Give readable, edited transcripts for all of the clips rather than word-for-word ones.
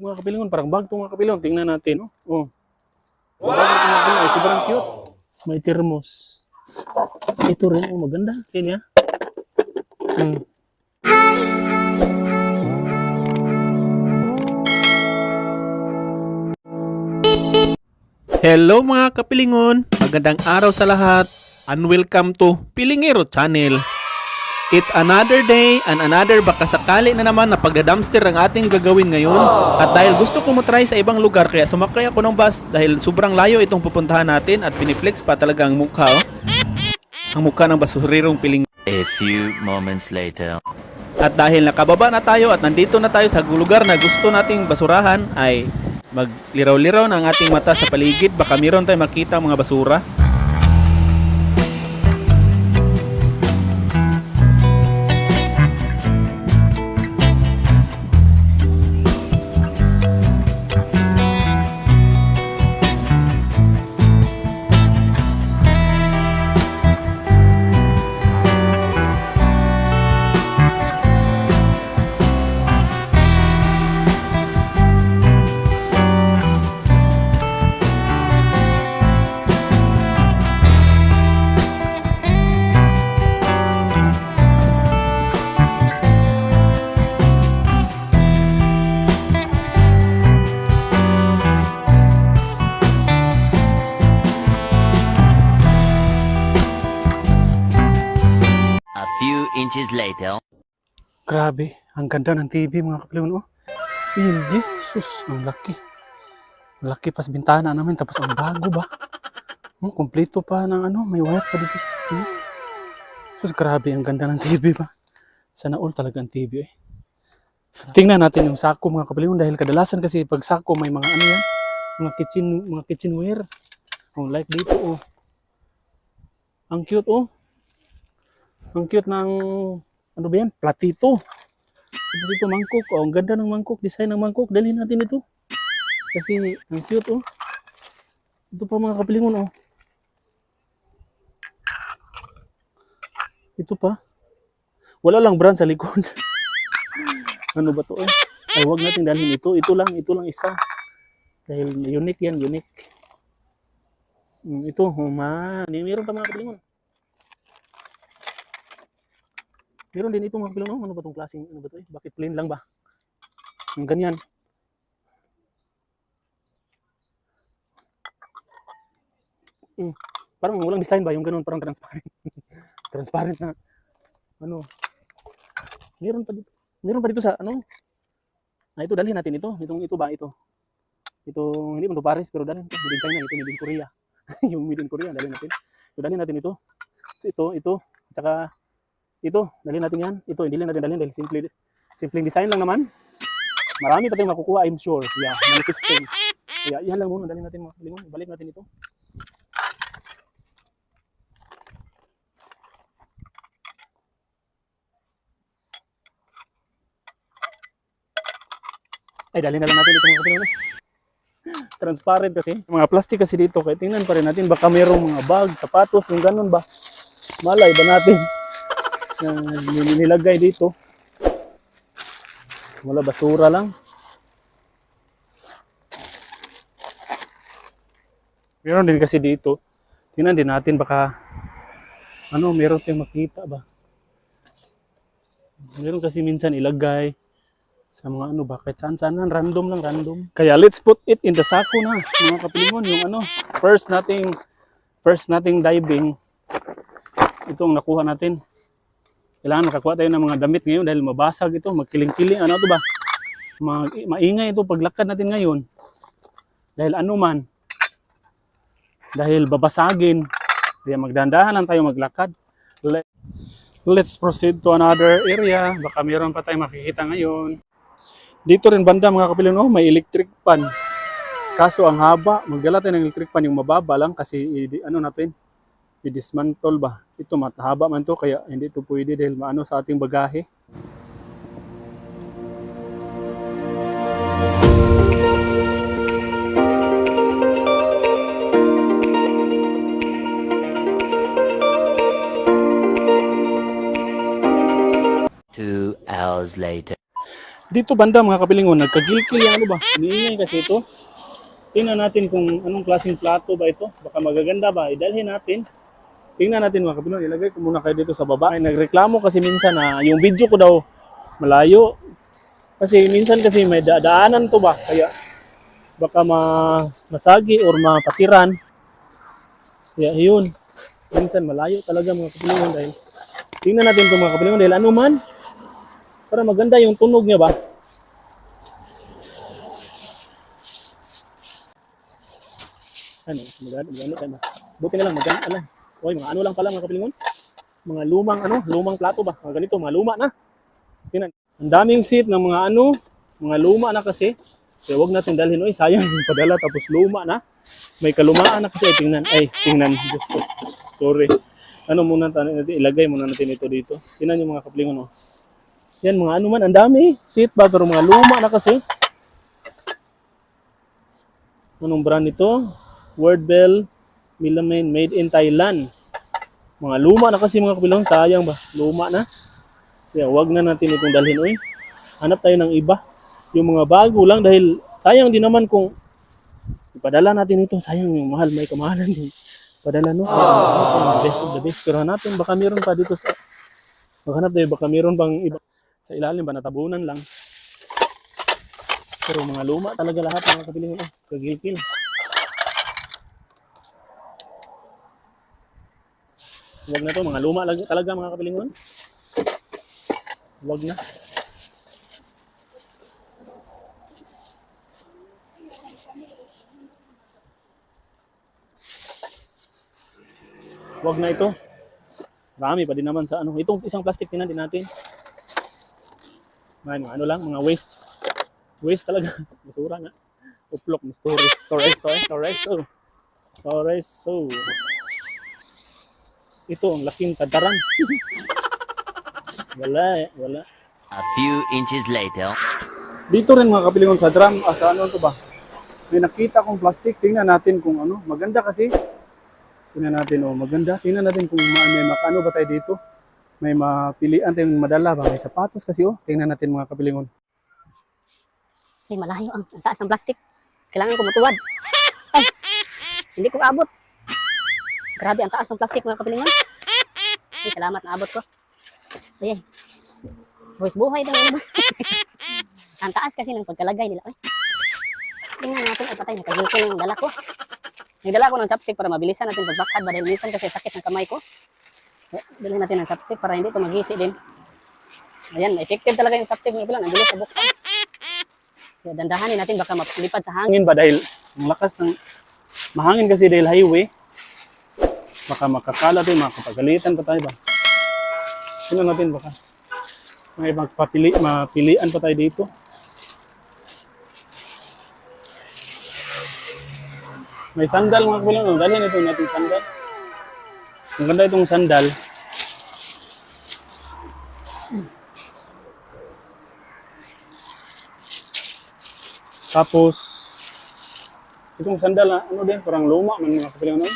Mga kapilingon, parang bag to mga kapilingon. Tingnan natin, oh. Oh. Wow! Bag ito mga kapilingon, ay sobrang cute. May thermos. Ito rin, oh, maganda. Yan ya. Hello mga kapilingon! Magandang araw sa lahat and welcome to Pilingero Channel. It's another day and another baka sakali na naman na pagda-dumpster ang ating gagawin ngayon. At dahil gusto ko mo-try sa ibang lugar kaya sumakay ako ng bus dahil sobrang layo itong pupuntahan natin at piniflex pa talaga ang mukha. Oh. Ang mukha ng basurirong piling. A few moments later. At dahil nakababa na tayo at nandito na tayo sa lugar na gusto nating basurahan ay magliraw-liraw na ang ating mata sa paligid, baka meron tayong makita mga basura. A few inches later. Grabe, ang ganda ng TV mga kapilingon, oh. LG, sus, ang laki. Laki pas bintana namin, tapos ang bago ba? Kompleto pa ng ano, may wire pa dito. Sus, grabe, ang ganda ng TV ba? Sana all talaga ang TV eh. Tingnan natin yung sako mga kapilingon dahil kadalasan kasi pag sako may mga ano yan, mga kitchenware. Oh, like dito oh. Ang cute oh. Ang cute ng ano ba yan? Platito. Dito mangkok. Oh, ang ganda ng mangkok, design ng mangkok. Dalhin natin ito. Kasi ang cute oh. Ito pa mga kapilingon oh. Ito pa. Wala lang brand sa likod. Ano ba to eh? Ay, wag nating dalhin ito. Ito lang isa. Dahil unique yan, unique. Ito, meron pa mga kapilingon. Meron din ito mga kapilingon. Ano ba tong klaseng, ano ba to eh? Bakit plain lang ba? Ang ganyan. Parang walang design ba? Yung ganun, parang transparent. Transparent na. Ano? Meron pa dito sa ano? Ito dalhin natin ito. Ito ba ito? Ito hindi man to Paris pero dalhin ito. Made in China, ito made in Korea. Yung made in Korea dalhin natin. So dalhin natin ito. Ito, at saka ito, dalhin natin yan. Ito, hindi lang natin dalhin dahil simple design lang naman. Marami pa tayong makukuha, I'm sure. Yeah, manifesting. Kaya yan lang muna, dalhin natin mga kapilingon. Balik natin ito. Ay, dalhin na lang natin ito mga kapilingon. Transparent kasi. Mga plastic kasi dito. Kaya tingnan pa rin natin. Baka mayroong mga bag, sapatos, yung ganun ba. Malay ba natin? Nilagay dito. Wala, basura lang. Meron din kasi dito. Tingnan din natin baka ano, meron tayong makita ba. Meron kasi minsan ilagay sa mga ano ba, kahit saan random lang, random. Kaya let's put it in the sako na, mga kapilingon, yung ano, first nating diving. Itong nakuha natin. Kailangan makakuha tayo ng mga damit ngayon dahil mabasag ito, magkiling-kiling, ano to ba? Maingay ito paglakad natin ngayon. Dahil ano man, dahil babasagin, kaya magdandahan lang tayo maglakad. Let's proceed to another area, baka mayroon pa tayong makikita ngayon. Dito rin banda mga kapilingon, may electric pan. Kaso ang haba, magdala tayo ng electric pan, yung mababa lang kasi ano natin, i-dismantle ba. Ito matahaba man to kaya hindi ito pwede dahil maano sa ating bagahe. Hours later. Dito banda mga kapilingon, nagkagilkil yung ano ba? Iniingay kasi ito. Tingnan natin kung anong klaseng plato ba ito. Baka magaganda ba? Idalhin natin. Tingnan natin mga kapilingon. Ilagay ko muna kayo dito sa baba. Ay, nagreklamo kasi minsan na yung video ko daw malayo. Kasi minsan kasi may daanan to ba? Kaya baka masagi or mapatiran. Kaya yun. Minsan malayo talaga mga kapilingon dahil tingnan natin ito mga kapilingon dahil ano man para maganda yung tunog niya ba. Ano, maganda tayo ba? Buti na lang maganda lang. Oy, mga ano lang pala mga kapilingon. Mga lumang plato ba? Mga ganito, mga luma na. Tingnan. Ang daming seat ng mga mga luma na kasi. Kaya wag natin dalhin, oy, sayang yung padala tapos luma na. May kalumaan na kasi tingnan. Diyos ko. Sorry. Ano muna natin, ilagay muna natin ito dito. Tingnan yung mga kapilingon, oh. Yan, mga man, ang dami. Seat ba, pero mga luma na kasi. Anong brand ito? Wordbell Melamine, made in Thailand. Mga luma na kasi mga kapilingon, sayang ba? Luma na. Kaya wag na natin itong dalhin, oy. Hanap tayo ng iba. Yung mga bago lang dahil sayang din naman kung ipadala natin ito. Sayang yung mahal, may kamahalan din. Padala no. The best of the best. Pero hanapin baka meron pa dito sa maghanap tayo baka meron pang iba sa ilalim ba natabunan lang. Pero mga luma talaga lahat mga kapilingon. Kagilkil. Wag na to, mga luma talaga mga kapilingon. Wag na. Wag na ito. Marami pa din naman sa ano. Itong isang plastic din natin. Mga ano lang, mga waste. Waste talaga. Basura nga. Uplok, storage. Ito, ang laking tadaran. Wala. A few inches later. Dito rin mga kapilingon sa drum. Sa ano to ba? May nakita kong plastic. Tingnan natin kung ano. Maganda kasi. Tingnan natin, maganda. Tingnan natin kung may makano ba tayo dito. May mapilian tayong madala ba? May sapatos kasi, Tingnan natin mga kapilingon. Ay, malayo ang taas ng plastic. Kailangan ko matuwad. Ay, hindi ko abot. Grabe ang taas ng plastic mga kapilingon. Ay, salamat na abot ko. Ayan. Buwis buhay din ano ba? Ang taas kasi ng pagkalagay nila. Ay, tingnan natin. Ay, patay. Nakagilko ng dala ko. Nagdala ko ng chopstick para mabilisan natin pagbakad dahil minsan kasi sakit ng kamay ko. Dalhin natin ng chopstick para hindi ito magisi din. Ayan, effective talaga yung chopstick ng ilan. Ang bilis sa buksan. Kaya dandahanin natin baka mapalipad sa hangin. Hangin ba dahil ang lakas ng mahangin kasi dahil highway. Baka makakala tayo, makapagalitan pa tayo ba? Tingnan natin baka may mapilian pa tayo dito. May sandal mga kapilingon. Dalhin ito natin sandal. Ang ganda itong sandal. Tapos, itong sandal na ano din, parang luma man mga kapilingon.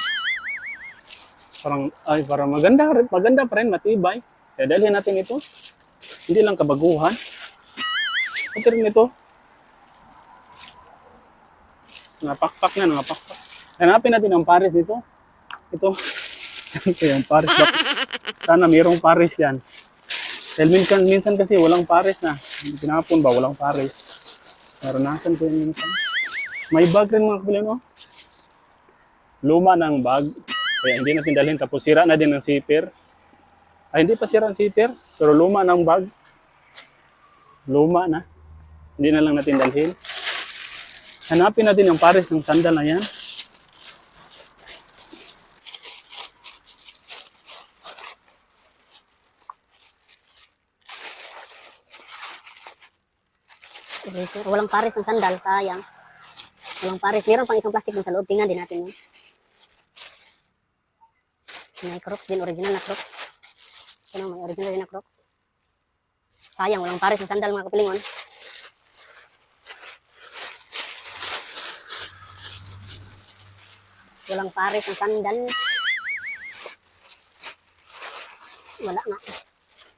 Parang maganda pa rin, matibay. Kaya dalhin natin ito. Hindi lang kabaguhan. Ito rin ito. Napakpak. Hanapin natin ang pares dito. Ito. Saan ko yung pares? Sana mayroong pares yan. Dahil minsan kasi walang pares na. Tinapon ba? Walang pares. Naranasan ko yun minsan. May bag rin mga kapilingon. Luma ng bag. Kaya hindi natin dalhin. Tapos sira na din ng zipper. Ay, hindi pa sira ang zipper. Pero luma ng bag. Luma na. Hindi na lang natin dalhin. Hanapin natin yung pares ng sandal na yan. Walang pares ng sandal, sayang. Walang pares. Meron pang isang plastic dun sa loob. Tingnan din natin yun. May Crocs din, original na Crocs. May original din na Crocs. Sayang, walang pares ng sandal mga kapilingon. Walang pares ng sandal. Wala nga.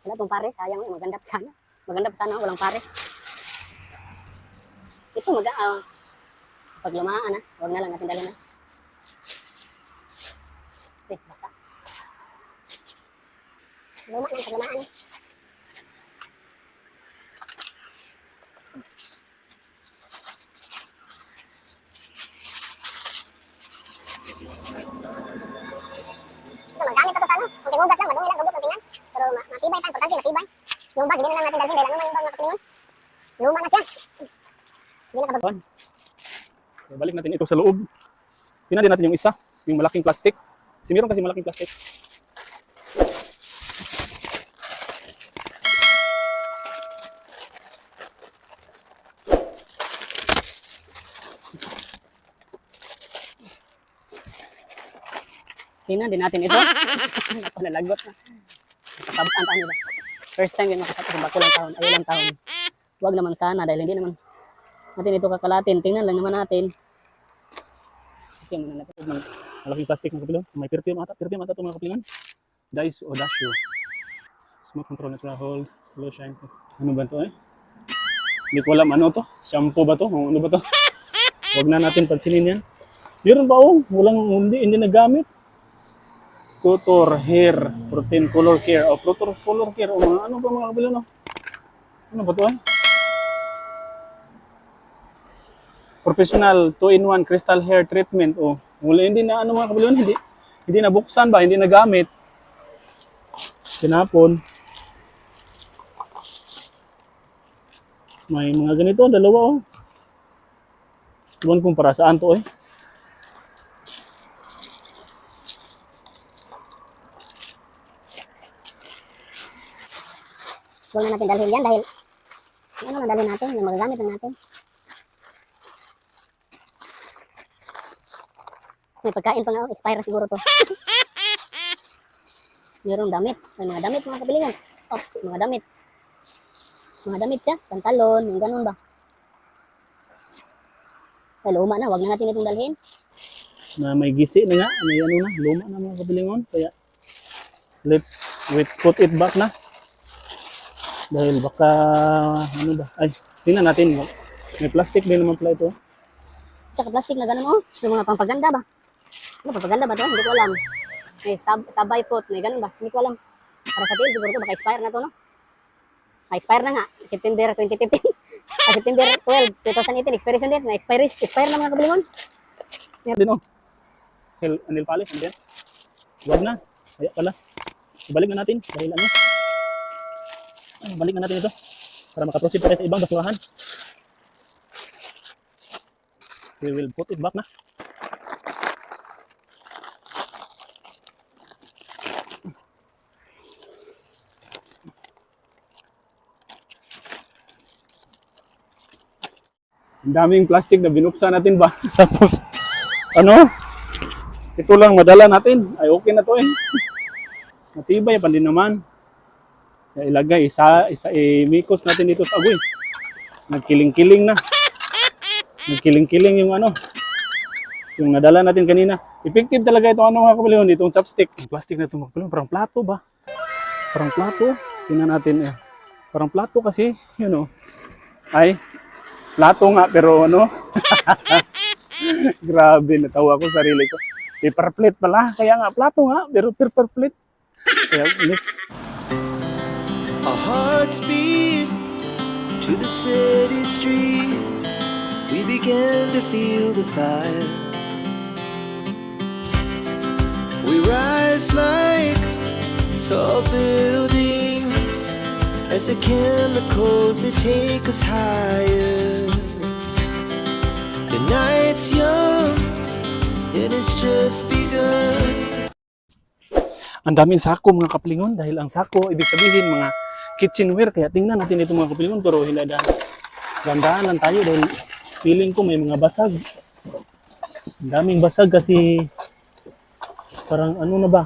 Wala pong pares. Sayang, maganda pa sana. Walang pares. Ito, pag lumaan na, huwag na lang natin dalhin na. Basa. Luma na, pag lumaan na. Ito, magamit ito sa ano. Kung tinugas lang, madumi lang, dubot ang tingnan. Pero matibay pa, importante, matibay. Yung bag, hindi na lang natin dalhin dahil ano yung bag mga kapilingon. Luma na siya. Hindi na kabag. Balik natin ito sa loob. Tingnan din natin yung isa, yung malaking plastic. Kasi meron kasi malaking plastic. Tingnan din natin ito. Ako nalagot na. Nakasabot ang taon nila. First time yun makasabot sa bakulang taon. Ay ilang taon. Huwag naman sana dahil hindi naman natin ito kakalatin. Tingnan lang naman natin. Okay, muna natin. Malaking plastic mga kapilingon. May perfume ata ito mga kapilingon. Dice Audacio. Smooth control natural hold. Low shine. Ano ba ito eh? Hindi ko alam ano to. Shampoo ba to? Ano ba to? Huwag na natin pansinin yan. Meron ba oh? Hindi nagamit. Tutor Hair Protein Color Care o Tutor Color Care o mga ano ba mga kapilingon? Ano ba to eh? Professional 2-in-1 Crystal Hair Treatment o hindi na ano mga kapilingon, hindi nabuksan ba, hindi nagamit. Tinapon. May mga ganito, dalawa oh. Tuwan kung para saan to eh. Huwag na natin dalhin yan dahil ano na dalhin natin, yung magagamit na natin. May pagkain pa nga, expire siguro to. Mayroong damit. May mga damit mga kapilingan. Ops, mga damit. Mga damit siya, pantalon, yung ganun ba. Ay, luma na, huwag na natin itong dalhin. Na may gisi na nga, may ano na, luma na mga kapilingon. Kaya let's put it back na. Dahil baka ano ba? Ay, tingnan natin. May plastic din naman pala ito. Tsaka plastic na ganun oh. Yung mga pampaganda ba? Ano, pampaganda ba ito? Hindi ko alam. May sabay pot, may ganun ba? Hindi ko alam. Para sa tiin, siguro ito, baka expire na ito, no? Na-expire na nga, September 2015. September 12, 2018, expiration date, expire na mga kabilingon. Din oh. Nail polish, and then. Huwag na. Kaya pala. Ibalik na natin. Dahil ano. Balik na natin ito. Para makaproceed pa tayo sa ibang basurahan. We will put it back na. Ang daming plastic na binuksan natin ba? Tapos, ano? Ito lang madala natin. Ay, okay na to eh. Matibay pa din naman. Ilagay, imikos natin dito sa agoy. Nagkiling-kiling na. Nagkiling-kiling yung ano. Yung nadala natin kanina. Effective talaga ito ano mga kapilingon, itong chopstick. Yung plastic na ito mga kapilingon, parang plato ba? Parang plato. Tingnan natin eh. Parang plato kasi, you know. Ay, plato nga pero ano. Grabe, natawa ko sarili ko. Paper plate pala. Kaya nga, plato nga, pero paper plate. Kaya next. Our hearts beat to the city streets. We began to feel the fire. We rise like tall buildings as the chemicals that take us higher. The night's young and it's just begun. Ang daming sako mga kapilingon dahil ang sako ibig sabihin mga kitchenware, kaya tingnan natin ito mga kapilingon pero gandahan lang tayo dahil feeling ko may mga basag. Ang daming basag kasi parang ano na ba,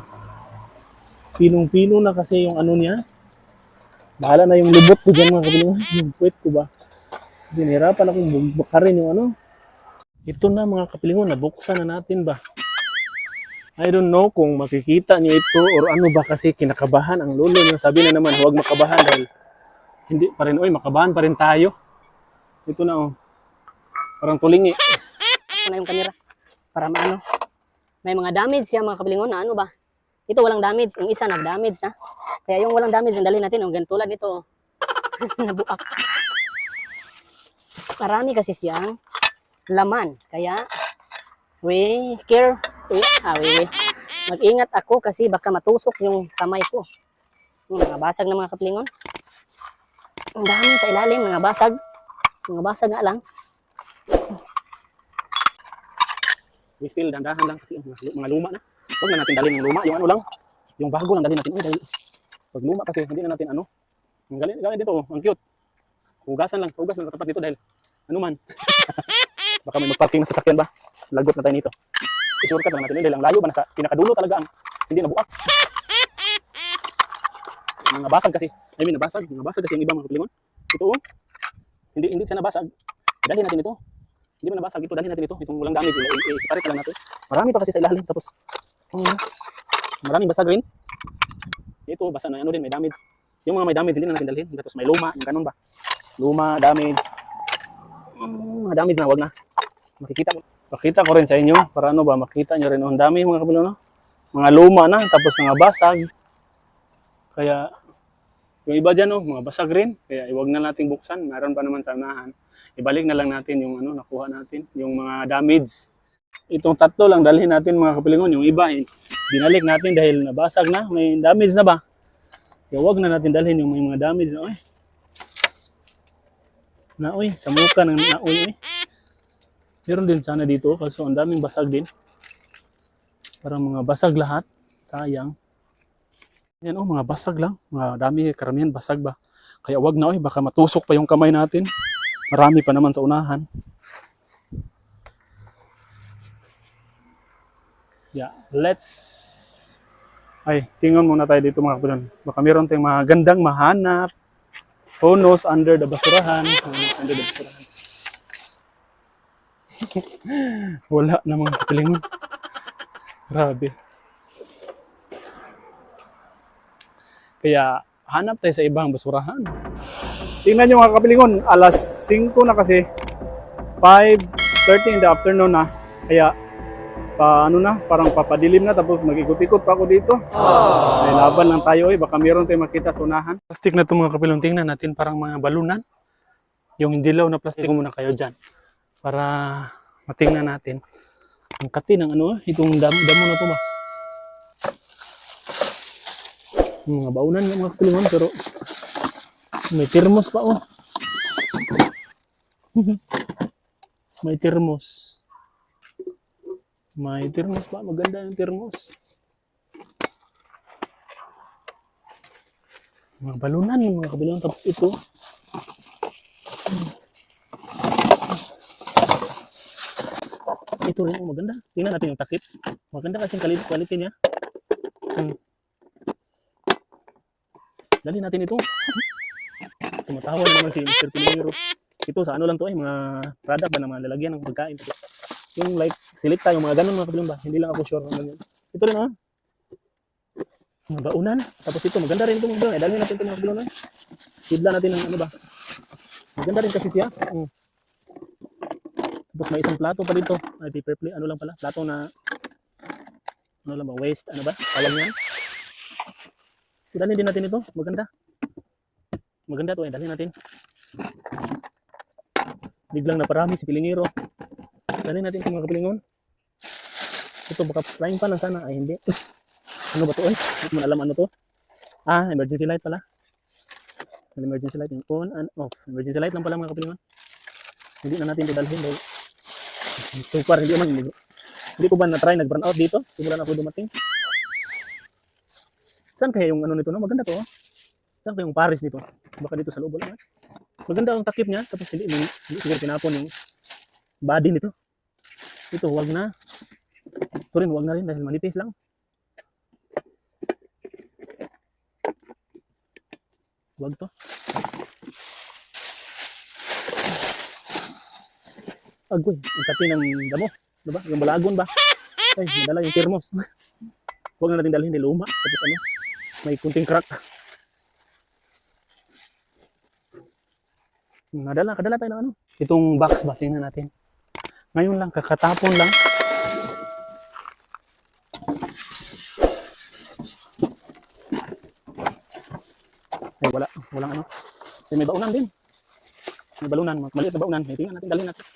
pinong-pino na kasi yung ano niya. Bahala na yung lubot ko dyan mga kapilingon, yung puwet ko ba. Kasi nahirapan akong bakarin yung ano. Ito na mga kapilingon, nabuksan na natin ba. I don't know kung makikita niyo ito or ano ba kasi kinakabahan ang lolo niya. Sabi na naman, huwag makabahan dahil hindi pa rin, makabahan pa rin tayo. Ito na oh. Parang tulingi. Ako na yung kamera. Para maano. May mga damage siya mga kapilingon na ano ba? Ito walang damage. Yung isa nag-damage na. Kaya yung walang damage, ang dalhin natin. Yung ganito lang nito. Nabuak. Marami kasi siyang laman. Kaya, we. Mag-ingat ako kasi baka matusok yung kamay ko. Yung mga basag na mga kapilingon. Ang dami sa ilalim, mga basag. Mga basag nga lang. We still dandahan lang kasi mga luma na. Huwag na natin dalhin yung luma. Yung ano lang. Yung bago lang dalhin natin. Ay, dahil pag luma kasi hindi na natin ano. Ang galing dito. Ang cute. Hugas lang katapat dito dahil ano man. Baka may magparking na sasakyan ba? Lagot na tayo nito. I-shortcut lang natin yun dahil ang layo ba nasa pinakadulo talaga ang hindi nabuak. Mga basag kasi. I mean, nabasag. Mga basag kasi yung ibang mga kapilingon. Ito oh. Hindi siya nabasag. Dalhin natin ito. Hindi ba nabasag ito? Dalhin natin ito. Itong walang damage. I-separate lang natin. Marami pa kasi sa ilalim. Tapos, maraming basag rin. Ito, basa na ano din, may damage. Yung mga may damage, hindi na natin dalhin. Tapos may luma. Yung ganun ba? Luma, damage. Mga damage na, wag na. Makikita ko rin sa inyo. Para ano ba, makita nyo rin. Ang dami mga kapilo, no? Mga luma na. Tapos mga basag. Kaya, yung iba dyan, no, mga basag rin. Kaya iwag na nating buksan. Meron pa naman sa unahan. Ibalik na lang natin yung ano, nakuha natin. Yung mga damage. Itong tatlo lang dalhin natin mga kapilingon. Yung iba, binalik natin dahil nabasag na. May damage na ba? Kaya wag na natin dalhin yung may mga damage na. Naoy, sa muka ng naoy. Meron din sana dito. Kaso ang daming basag din. Parang mga basag lahat. Sayang. Yan mga basag lang. Mga dami, karamihan basag ba. Kaya wag na baka matusok pa yung kamay natin. Marami pa naman sa unahan. Yeah, tingnan muna tayo dito mga kapilan. Baka meron tayong mga gandang mahanap. Honos under the basurahan. Under the basurahan. Wala na mga kapilingon. Grabe. Kaya hanap tayo sa ibang basurahan. Tingnan nyo mga kapilingon, alas 5 na kasi, 5:30 in the afternoon na. Kaya parang papadilim na tapos mag-ikot-ikot pa ako dito. May laban lang tayo baka meron tayong makita sa unahan. Plastic na ito mga kapilong, tingnan natin parang mga balunan. Yung dilaw na plastic muna kayo dyan. Para matingnan natin. Ang kati ng itong damo na ito ba? Mga baunan ng mga kapilungan pero may termos pa May termos. May termos pa. Maganda yung termos. Mga balunan yung mga kabilang. Tapos ito. Ito rin. Maganda. Tingnan natin yung takip. Maganda kasi yung quality niya. Dali natin ito. Tumatawa na naman si Mr. Pilingero. Ito sa ano lang to mga product ba na mga lalagyan ng pagkain. Yung like selecta, yung mga ganun mga kabilang ba. Hindi lang ako sure. Ito rin mga baunan. Tapos ito maganda rin ito mga kabilang. Dali natin ito mga kabilang. Hidla natin ng ano ba. Maganda rin kasi siya. Tapos may isang plato pa dito. Ay paper plate. Ano lang pala. Plato na ano lang ba. Waste. Ano ba? Tawag niya. Dali din natin ito. Maganda. Maganda to. Dali natin. Biglang naparami si Pilingero. Dali natin ito mga kapilingon. Ito baka frying pan lang sana. Ay hindi. Ano ba to? Hindi mo alam ano to. Emergency light pala. Emergency light yung on and off. Emergency light lang pala mga kapilingon. Hindi na natin ito dalhin dahil so far hindi ko ba na-try nag-burn out dito. Simulan ako dumating. Saan kaya yung ano nito? No? Maganda to. Saan kaya yung Paris nito? Baka dito sa loob lang. Maganda ang takip niya. Tapos hindi siguro pinapon yung body nito. Ito, wag na. Ito rin, wag na rin dahil manipis lang. Wag to. Agoy, ang kati ng damo. Diba? Yung balagon ba? Ay, nadala yung termos. Huwag na natin dalhin, hindi luma. Tapos may kunting crack. Kadala tayo ng Itong box ba, tingnan natin. Ngayon lang, kakatapon lang. Ay, walang ano. Ay, may baunan din. May balunan, maliit na baunan. Ay, tingnan natin, dalhin natin.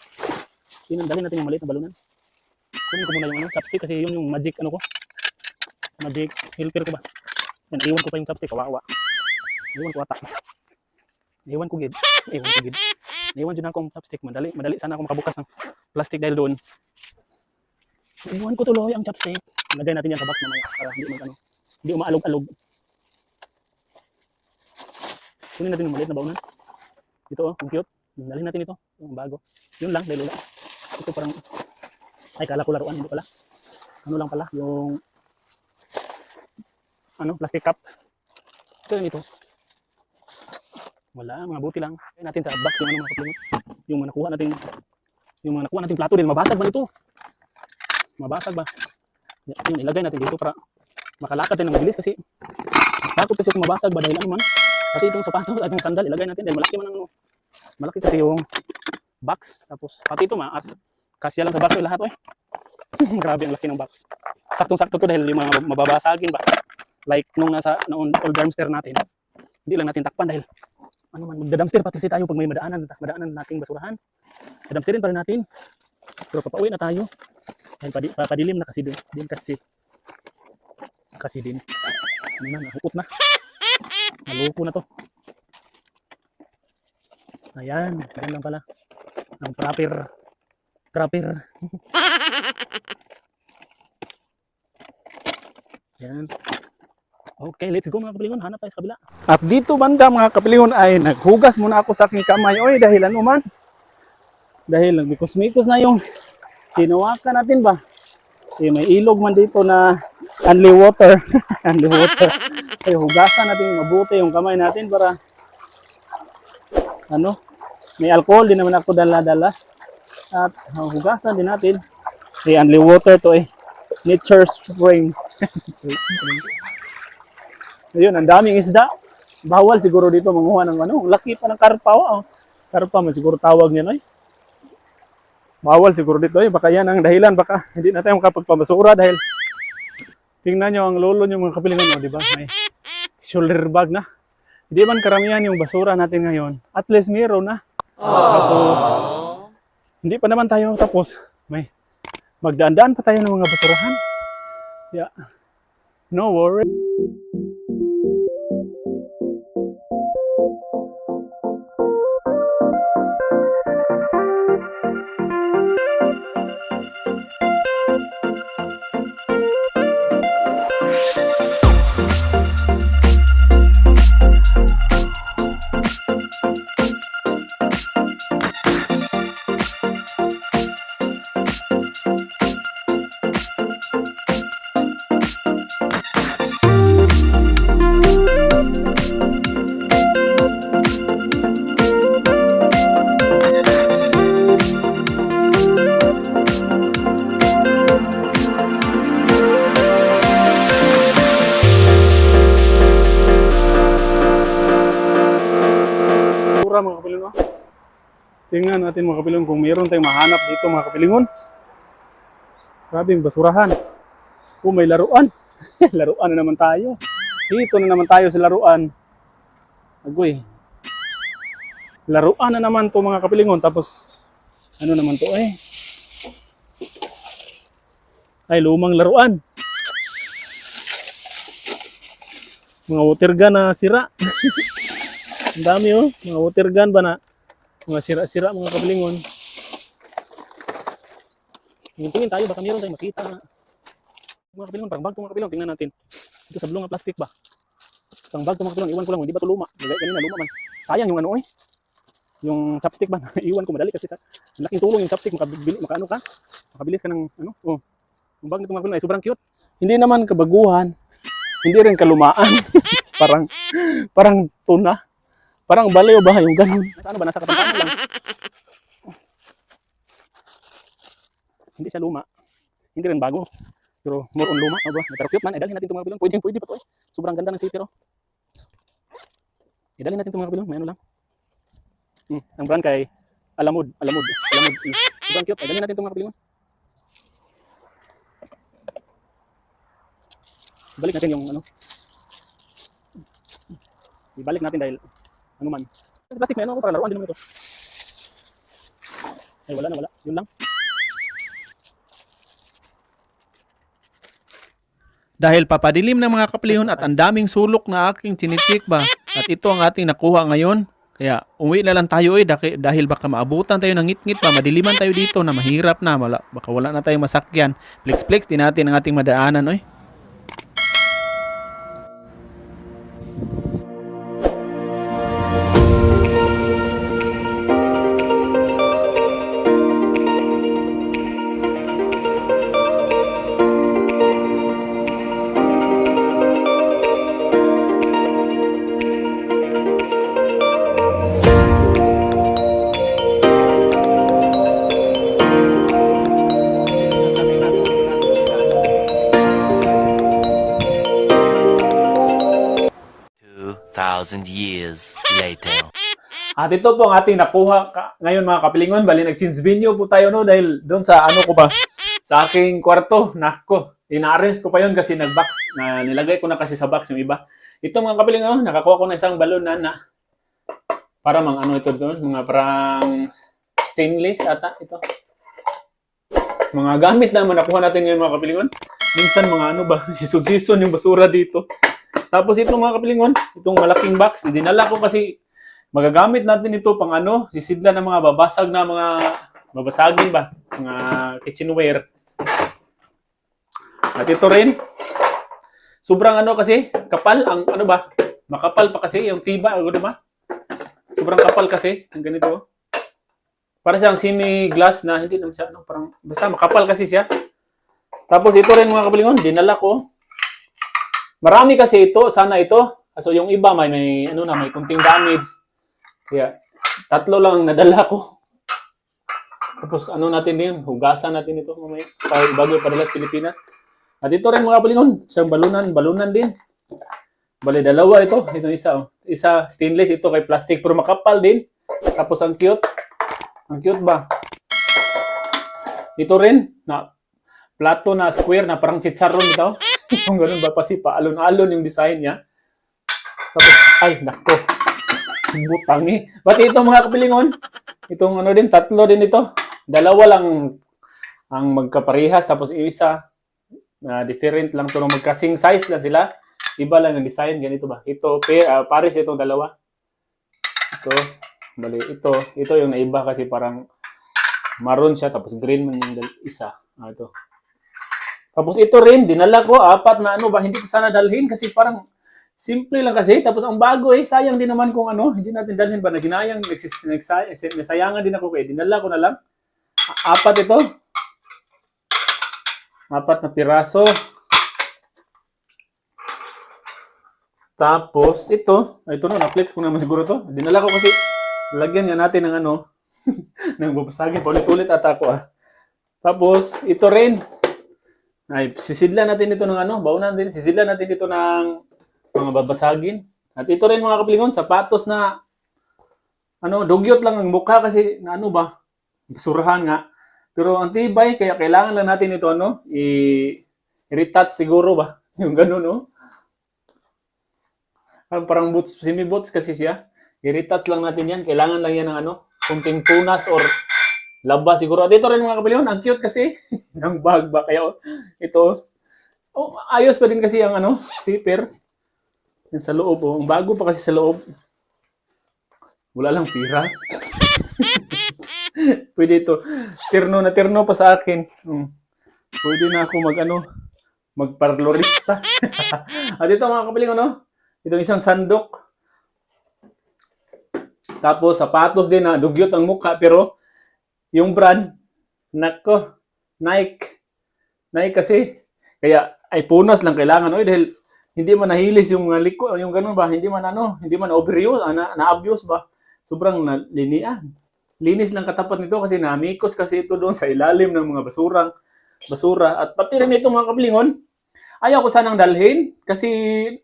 Dalhin natin yung maliit na balunan. Kunin ko muna yung ano, chopstick kasi yun yung magic ano ko. Magic helper ko ba. Yan, iwan ko pa yung chopstick, kawawa. Iwan ko ata. Iwan ko gid. Iwan dyan akong chopstick. Madali sana ako makabukas ng plastic dahil doon. Iwan ko tuloy ang chopstick. Lagay natin yan sa box mamaya para hindi umaalog-alog. Kunin natin yung maliit na baunan. Ito oh, ang cute. Dalhin natin ito, yung bago. Yun lang, dahil wala. Ito parang, ay kala ko laruan, hindi pala. Ano lang pala, yung, plastic cup. Ito yun ito. Wala, mga buti lang. Kaya natin sa box yung mga kaplimot. Yung mga nakuha natin plato din. Mabasag ba nito? Mabasag ba? Yun, ilagay natin dito para makalakad din ng mabilis kasi takot kasi kung mabasag ba dahil ano man. Pati itong sapatos at yung sandal, ilagay natin dahil malaki man ang malaki kasi yung box. Tapos pati ito kasya lang sa box lahat eh. Grabe ang laki ng box. Saktong-sakto to dahil yung mga mababasagin ba. Like nung nasa old dumpster natin. Hindi lang natin takpan dahil magda-dumpster pati kasi tayo pag may madaanan nating basurahan. Dumpsterin pa rin natin. Pero papauwi na tayo. Dahil padilim na kasi din kasi din. Nahukot na. Nalupo na to. Ayan, ganyan lang pala. Ang proper. Ayan. Okay, let's go mga kapilingon. Hanap tayo sa kabila. At dito banda mga kapilingon ay naghugas muna ako sa aking kamay. Oy, dahil ano man. Dahil nagmikos-mikos na yung hinawakan natin ba. Eh, may ilog man dito na only water. Only water. Ay, hugasan natin mabuti yung kamay natin para may alcohol din naman ako dala-dala. At hugasan din natin. Eh, only water to eh. Nature spring. Ayun, ang daming isda. Bawal siguro dito manguha ng laki pa ng karpa. Oh. Karpa man siguro tawag niya, no? Bawal siguro dito eh. Baka yan ang dahilan. Baka hindi na tayo makapagpabasura dahil tingnan nyo ang lolo nyo mga kapilingan. Di ba? May shoulder bag na. Hindi man karamihan yung basura natin ngayon. At least meron na. Tapos, hindi pa naman tayo tapos. May magdaan-daan pa tayo ng mga basurahan. Yeah. No worry. Mga kapilingon. Tingnan natin mga kapilingon kung mayroon tayong mahanap dito mga kapilingon. Grabe yung basurahan. May laruan. Laruan na naman tayo. Dito na naman tayo sa laruan. Agoy. Laruan na naman to mga kapilingon. Tapos, ano naman to eh. Ay, lumang laruan. Mga water gun na sira. Ang dami oh, mga water gun ba na mga sira-sira mga kapilingon. Tingin tayo, baka meron tayong makita na mga kapilingon, parang bag ito mga kapilingon, tingnan natin. Ito sa blue nga plastic ba? Parang bag ito mga kapilingon, iwan ko lang, hindi ba ito luma? Kanina luma man. Sayang yung yung chopstick ba? Iwan ko madali kasi laking tulong yung chopstick, makabilis ka ng yung bag nito mga kapilingon ay sobrang cute. Hindi naman kabaguhan, hindi rin kalumaan. parang tuna. Parang baliw ba yung ganun? Nasa katampangan lang. Hindi siya luma. Hindi rin bago. Pero more on luma. Pero cute man. Dalhin natin itong mga kapilingon. Pwede pa ito eh. Sobrang ganda ng zipper oh. Dalhin natin itong mga kapilingon. May lang. Ang brand kay Alamud. Sobrang cute. Ay, dali natin itong mga kapilingon. Balik natin yung ano. Ibalik natin dahil ano man. Sa plastic na ano, para laruan din naman ito. Ay, wala na, wala. Yun lang. Dahil papadilim ng mga kapilingon at ang daming sulok na aking chinichik ba. At ito ang ating nakuha ngayon. Kaya umuwi na lang tayo dahil baka maabutan tayo ng ngit-ngit pa. Madiliman tayo dito na mahirap na. Baka wala na tayong masakyan. Flex-flex din natin ang ating madaanan. Oy. Thousand years later. At ito po ang ating nakuha ngayon mga kapilingon. Bali, nag-change venue po tayo no dahil doon sa ano ko ba, sa aking kwarto. Nako, ina-arrange ko pa yun kasi nag-box, na nilagay ko na kasi sa box yung iba. Ito mga kapilingon, nakakuha ko na isang balon na para mga ano ito doon, mga parang stainless ata ito. Mga gamit naman nakuha natin ngayon mga kapilingon. Minsan mga ano ba, season yung basura dito. Tapos itong mga kapilingon, itong malaking box, dinala ko kasi magagamit natin ito pang ano, sisidla ng mga babasag na mga babasagin ba, mga kitchenware. At ito rin, sobrang ano kasi, kapal, ang ano ba, makapal pa kasi, yung tiba, ano ba? Sobrang kapal kasi, ang ganito. Para siyang semi-glass na, hindi naman siya, ano, parang, basta makapal kasi siya. Tapos ito rin mga kapilingon, dinala ko. Marami kasi ito, sana ito. So yung iba may ano na, may kunting damage. Kaya 3 lang nadala ko. Tapos ano natin din, hugasan natin ito mamaya bago padala sa Pilipinas. At ito rin mga kapilingon, isang balunan din. Bale, 2 ito. Ito isa stainless, ito kay plastic pero makapal din. Tapos ang cute. Ang cute ba? Ito rin na plato na square na parang chicharon ito. Kung ganun ba kasi paalon-alon yung design niya. Tapos, ay, nako. Butang eh. Pati ito mga kapilingon, itong ano din, 3 din ito. 2 lang ang magkaparehas. Tapos isa, different lang ito. Magkasing size lang sila. Iba lang yung design. Ganito ba? Ito, pares itong 2. Ito, bali, ito yung naiba kasi parang maroon siya. Tapos green man yung isa. Ito. Tapos ito rin, dinala ko, 4 na ano ba, hindi ko sana dalhin kasi parang simple lang kasi. Tapos ang bago sayang din naman kung ano, hindi natin dalhin ba, naginayang, nasayangan din ako kaya dinala ko na lang. 4 ito. 4 na piraso. Tapos ito na, na-flex ko naman siguro to. Dinala ko kasi, lagyan nga natin ng ano, ng babasagin, paulit-ulit ata ko Tapos ito rin, ay, sisidlan natin ito ng ano, baunan din. Sisidlan natin ito ng mga babasagin. At ito rin mga kapilingon, sapatos na ano, dugyot lang ang mukha kasi na ano ba, basurahan nga. Pero ang tibay, kaya kailangan lang natin ito ano, i-retouch siguro ba. Yung gano'n, no? Parang boots, semi-boots kasi siya. I-retouch lang natin yan. Kailangan lang yan ng ano, kunting tunas or laba siguro. At ito rin mga kapilingon, ang cute kasi ng bag ba. Kaya ito, ayos pa din kasi ang ano, zipper. Yan sa loob. Ang bago pa kasi sa loob. Wala lang pira. Pwede ito. Terno na terno pa sa akin. Pwede na ako magparlorista. At ito mga kapilingon, itong isang sandok. Tapos sapatos din na dugyot ang mukha pero yung brand, nako, Nike. Nike kasi, kaya ay punas lang kailangan. Dahil hindi man nahilis yung liko, yung ganun ba, hindi man overuse, na-abuse ba. Sobrang linis lang katapat nito kasi namikos kasi ito doon sa ilalim ng mga basura. At pati rin ito mga kapilingon, ayaw ko sanang dalhin kasi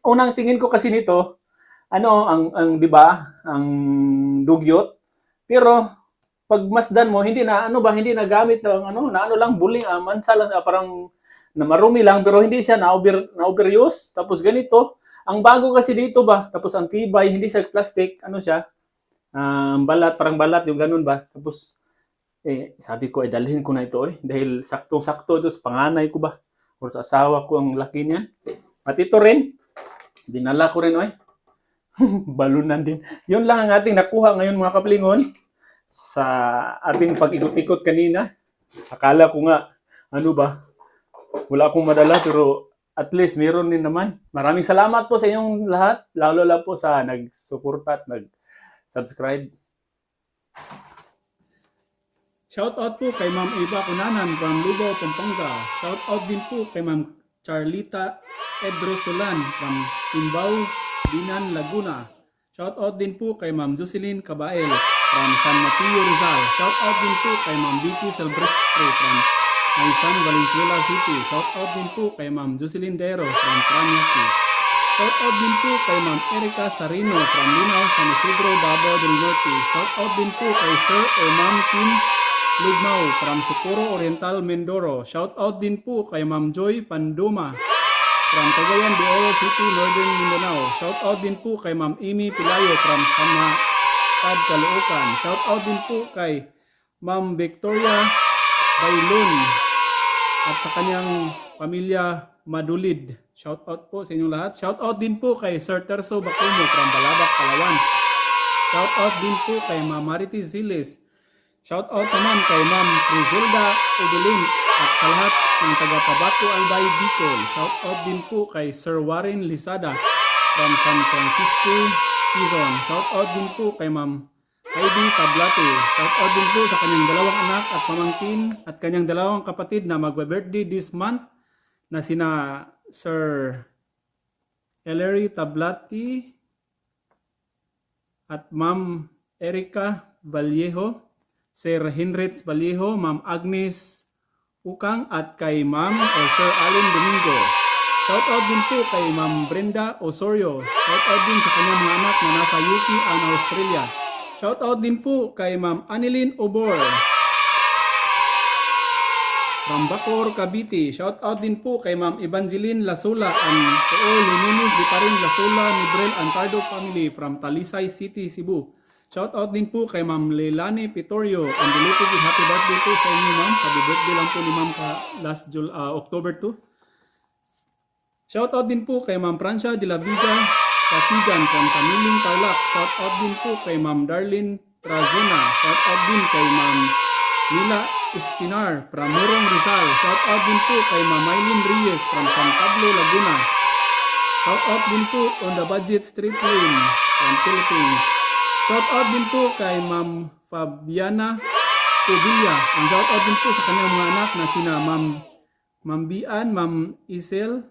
unang tingin ko kasi nito, ang 'di ba, ang dugyot. Pero pagmasdan mo, hindi na, hindi na gamit ng, na lang, buling, mansa lang, parang, na marumi lang, pero hindi siya na-overuse. Tapos ganito, ang bago kasi dito ba, tapos ang tibay, hindi siya plastic, siya, balat, parang balat, yung ganun ba. Tapos, sabi ko, dalhin ko na ito, dahil saktong-sakto ito sa panganay ko ba, o sa asawa ko ang laki niya. At ito rin, dinala ko rin, balunan din. Yun lang ang ating nakuha ngayon mga kaplingon sa ating pag-ikot-ikot kanina. Akala ko nga, wala akong madala, pero at least meron din naman. Maraming salamat po sa inyong lahat, lalo lang po sa nag-suporta at nag-subscribe. Shoutout po kay Ma'am Eva Cunanan from Lubao, Pampanga. Shoutout din po kay Ma'am Charlita Edrosolan from Timbao, Binan, Laguna. Shoutout din po kay Ma'am Jocelyn Cabael from San Mateo, Rizal. Shoutout din po kay Ma'am Vicky Silvestre from Maysan, Valenzuela City. Shoutout din po kay Ma'am Jocelyn Dero from Traniaque. Shoutout din po kay Ma'am Erica Sarino from Linaw, San Isidro, Davao del Norte. Shoutout din po kay Sir or Ma'am Kim Lugmao from Socorro Oriental, Mindoro. Shoutout din po kay Ma'am Joy Pandoma from Cagayan de Oro City, Northern Mindanao. Shoutout din po kay Ma'am Amy Pilayo from Samatad, Caloocan. Shoutout din po kay Ma'am Victoria Bailon at sa kanyang pamilya Madulid. Shoutout po sa inyong lahat. Shoutout din po kay Sir Terso Bacumo from Balabac, Palawan. Shoutout din po kay Ma'am Marites Ziles. Shoutout naman kay Ma'am Criselda Udelin at sa lahat ng taga-Tabaco Albay, Bicol. Shoutout din po kay Sir Warren Lisada from San Francisco, Quezon. Shoutout din po kay Ma'am Heidi Tablate. Shoutout din po sa kanyang dalawang anak at pamangkin at kanyang dalawang kapatid na magbe-birthday this month na sina Sir Ellery Tablate at Ma'am Erica Vallejo, Sir Henrich Vallejo, Ma'am Agnes Ukang at kay Ma'am o Sir Allen Domingo. Shoutout din po kay Ma'am Brenda Osorio. Shoutout din sa kanyang mga anak na nasa UK and Australia. Shoutout din po kay Ma'am Annelyn Obor from Bacor, Cavite. Shoutout din po kay Ma'am Evangeline Lasula and to all Luminis di pa rin Lasula, Nibrel and Tardo family from Talisay City, Cebu. Shoutout din po kay Ma'am Leilani Pitorio and belated happy birthday po sa inyo, Ma'am. Happy birthday lang po ni Ma'am October 2. Shoutout din po kay Ma'am Francia de la Viga Katigan from Tamiling, Tarlac. Shoutout din po kay Ma'am Darlene Trazona. Shoutout din kay Ma'am Mila Espinar from Murong, Rizal. Shoutout din po kay Ma'am Maylin Reyes from San Pablo, Laguna. Shoutout din po on the Budget Street Lane from Philippines. Shoutout din po kay Ma'am Fabiana Cubilla. And shoutout din po sa kanyang mga anak na sina Ma'am Bian, Ma'am Isel,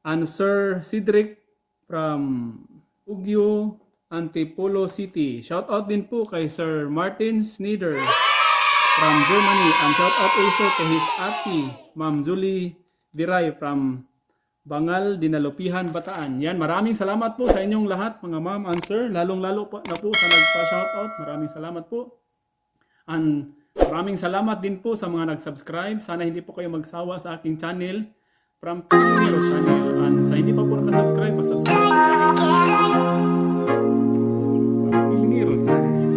and Sir Cedric from Ugyo, Antipolo City. Shoutout din po kay Sir Martin Schneider from Germany. And shoutout also to his ate, Ma'am Julie Diray from Bangal, Dinalupihan, Bataan. Yan, maraming salamat po sa inyong lahat mga ma'am and sir. Lalong-lalo po na po sa nagpa-shoutout. Maraming salamat po. And maraming salamat din po sa mga nag-subscribe. Sana hindi po kayo magsawa sa aking channel from Pilingero Channel. And sa hindi pa po nakasubscribe, pasubscribe po. Pilingero Channel.